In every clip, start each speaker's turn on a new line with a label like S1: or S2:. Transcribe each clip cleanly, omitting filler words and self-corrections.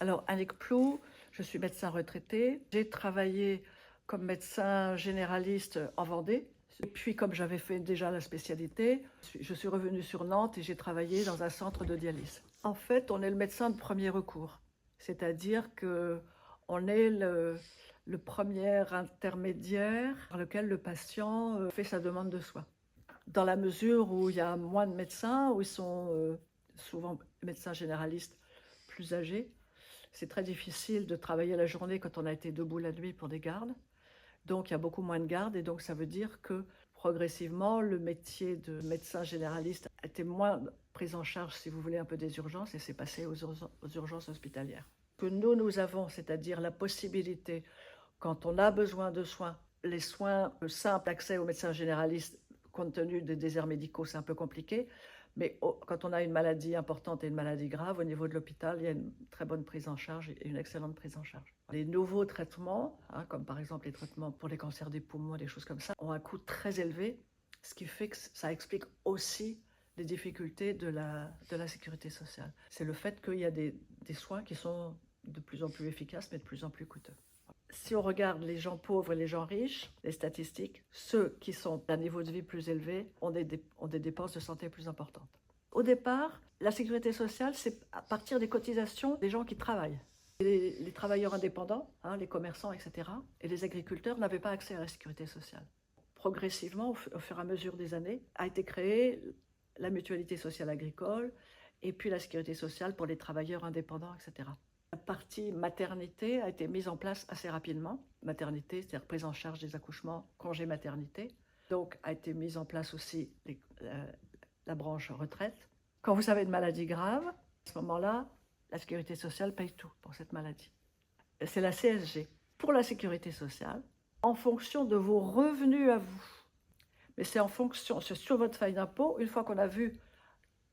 S1: Alors, Annick Plou, je suis médecin retraité. J'ai travaillé comme médecin généraliste en Vendée. Et puis, comme j'avais fait déjà la spécialité, je suis revenue sur Nantes et j'ai travaillé dans un centre de dialyse. En fait, on est le médecin de premier recours, c'est-à-dire qu'on est le premier intermédiaire par lequel le patient fait sa demande de soins. Dans la mesure où il y a moins de médecins, où ils sont souvent médecins généralistes plus âgés, c'est très difficile de travailler la journée quand on a été debout la nuit pour des gardes. Donc il y a beaucoup moins de gardes et donc ça veut dire que progressivement le métier de médecin généraliste a été moins pris en charge, si vous voulez, un peu des urgences et c'est passé aux urgences hospitalières. Que nous avons, c'est-à-dire la possibilité, quand on a besoin de soins, les soins simples, accès aux médecins généralistes, compte tenu des déserts médicaux, c'est un peu compliqué. Mais quand on a une maladie importante et une maladie grave, au niveau de l'hôpital, il y a une très bonne prise en charge et une excellente prise en charge. Les nouveaux traitements, comme par exemple les traitements pour les cancers des poumons, des choses comme ça, ont un coût très élevé, ce qui fait que ça explique aussi les difficultés de la sécurité sociale. C'est le fait qu'il y a des soins qui sont de plus en plus efficaces, mais de plus en plus coûteux. Si on regarde les gens pauvres et les gens riches, les statistiques, ceux qui sont d'un niveau de vie plus élevé ont des dépenses de santé plus importantes. Au départ, la sécurité sociale, c'est à partir des cotisations des gens qui travaillent. Les travailleurs indépendants, les commerçants, etc., et les agriculteurs n'avaient pas accès à la sécurité sociale. Progressivement, au fur et à mesure des années, a été créée la mutualité sociale agricole et puis la sécurité sociale pour les travailleurs indépendants, etc. La partie maternité a été mise en place assez rapidement. Maternité, c'est-à-dire prise en charge des accouchements, congé maternité. Donc a été mise en place aussi la branche retraite. Quand vous avez une maladie grave, à ce moment-là, la sécurité sociale paye tout pour cette maladie. C'est la CSG. Pour la sécurité sociale, en fonction de vos revenus à vous, mais c'est sur votre feuille d'impôt, une fois qu'on a vu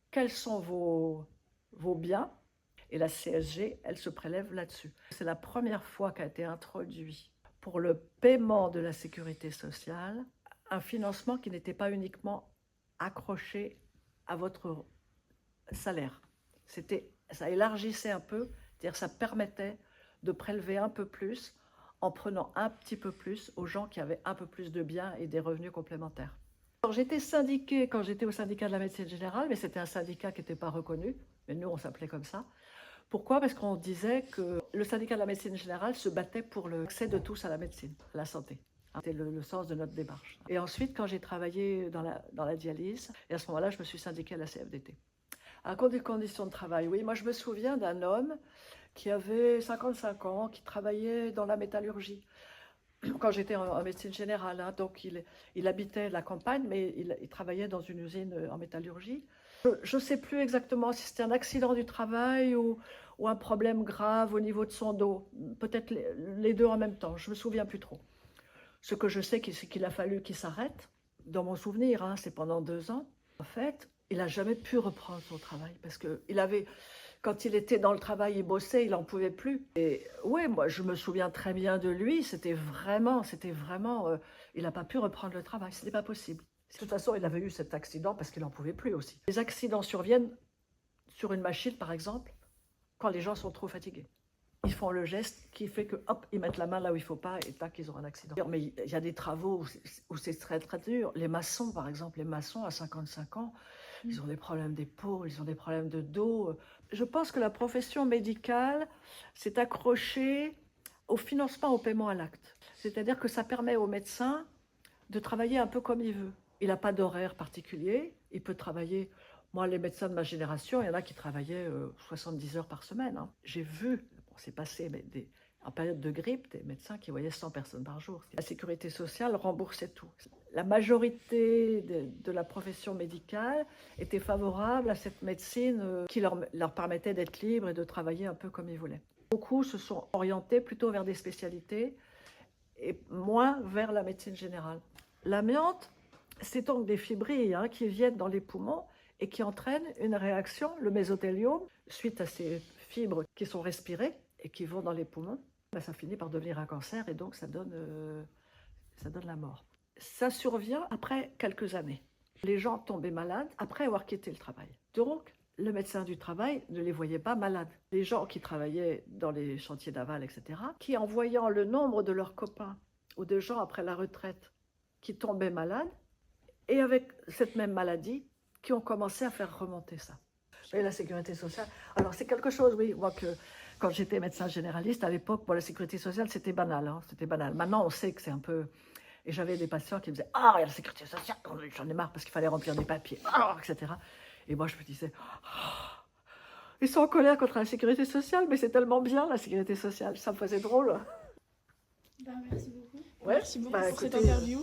S1: quels sont vos biens, et la CSG, elle se prélève là-dessus. C'est la première fois qu'a été introduit pour le paiement de la sécurité sociale un financement qui n'était pas uniquement accroché à votre salaire. Ça élargissait un peu, c'est-à-dire ça permettait de prélever un peu plus en prenant un petit peu plus aux gens qui avaient un peu plus de biens et des revenus complémentaires. Alors, j'étais syndiquée quand j'étais au syndicat de la médecine générale, mais c'était un syndicat qui n'était pas reconnu, mais nous on s'appelait comme ça. Pourquoi? Parce qu'on disait que le syndicat de la médecine générale se battait pour l'accès de tous à la médecine, à la santé. C'était le sens de notre démarche. Et ensuite, quand j'ai travaillé dans la dialyse, et à ce moment-là, je me suis syndiquée à la CFDT. À cause des conditions de travail, oui, moi je me souviens d'un homme qui avait 55 ans, qui travaillait dans la métallurgie. Quand j'étais en médecine générale, donc il habitait la campagne, mais il travaillait dans une usine en métallurgie. Je ne sais plus exactement si c'était un accident du travail ou un problème grave au niveau de son dos. Peut-être les deux en même temps, je ne me souviens plus trop. Ce que je sais, c'est qu'il a fallu qu'il s'arrête. Dans mon souvenir, c'est pendant 2 ans. En fait, il n'a jamais pu reprendre son travail parce que quand il était dans le travail, il bossait, il n'en pouvait plus. Et oui, moi, je me souviens très bien de lui. C'était vraiment, il n'a pas pu reprendre le travail. Ce n'était pas possible. De toute façon, il avait eu cet accident parce qu'il n'en pouvait plus aussi. Les accidents surviennent sur une machine, par exemple, quand les gens sont trop fatigués. Ils font le geste qui fait que, hop, ils mettent la main là où il ne faut pas et tac, ils ont un accident. Mais il y a des travaux où c'est très, très dur. Les maçons, par exemple, les maçons à 55 ans, ils ont des problèmes d'épaule, ils ont des problèmes de dos. Je pense que la profession médicale s'est accrochée au financement, au paiement à l'acte. C'est-à-dire que ça permet au médecin de travailler un peu comme il veut. Il n'a pas d'horaire particulier, il peut travailler. Moi, les médecins de ma génération, il y en a qui travaillaient 70 heures par semaine. J'ai vu, c'est passé, mais en période de grippe, des médecins qui voyaient 100 personnes par jour. La sécurité sociale remboursait tout. La majorité de la profession médicale était favorable à cette médecine qui leur permettait d'être libres et de travailler un peu comme ils voulaient. Beaucoup se sont orientés plutôt vers des spécialités et moins vers la médecine générale. L'amiante, c'est donc des fibrilles qui viennent dans les poumons et qui entraînent une réaction, le mésothéliome, suite à ces fibres qui sont respirées et qui vont dans les poumons, ça finit par devenir un cancer et donc ça donne la mort. Ça survient après quelques années. Les gens tombaient malades après avoir quitté le travail. Donc, le médecin du travail ne les voyait pas malades. Les gens qui travaillaient dans les chantiers navals, etc., qui en voyant le nombre de leurs copains ou de gens après la retraite qui tombaient malades, et avec cette même maladie, qui ont commencé à faire remonter ça. Et la sécurité sociale, alors c'est quelque chose, oui, moi quand j'étais médecin généraliste, à l'époque, la sécurité sociale, c'était banal, hein, c'était banal. Maintenant, on sait que c'est un peu... Et j'avais des patients qui me disaient « Ah, il y a la sécurité sociale, j'en ai marre parce qu'il fallait remplir des papiers, etc. » Et moi, je me disais oh, « Ils sont en colère contre la sécurité sociale, mais c'est tellement bien, la sécurité sociale. » Ça me faisait drôle.
S2: Ben, merci beaucoup.
S1: Ouais,
S2: Merci beaucoup pour cette
S1: écoutez,
S2: interview.